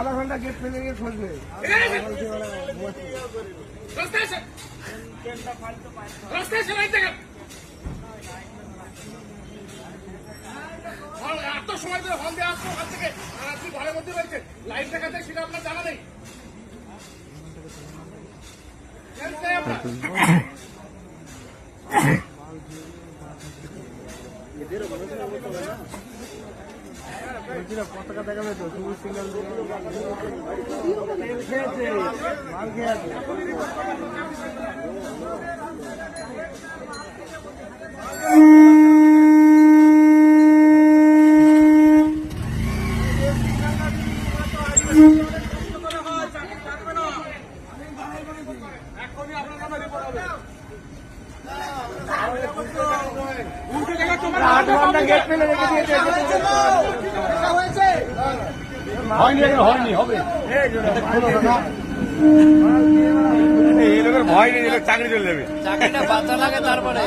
আধা ঘন্টা গেট ফেলে গিয়ে খুঁজবে। এত সময় ধরে হল দিয়ে আসছো ওখান থেকে, আর আপনি ঘরের মধ্যে রয়েছেন, লাইট দেখাতে সেটা আপনার জানা নেই। পতাকা দেখাবে তো সবুজ সিগন্যাল খেয়েছে, মাল খেয়ে আছে। আধ ঘন্টা গেট ফেলে রেখে দিয়েছে। হয়নি হবে এই লোকের ভয় নেই, চাকরি চলে যাবে। চাকরিটা বাঁচা লাগে তারপরে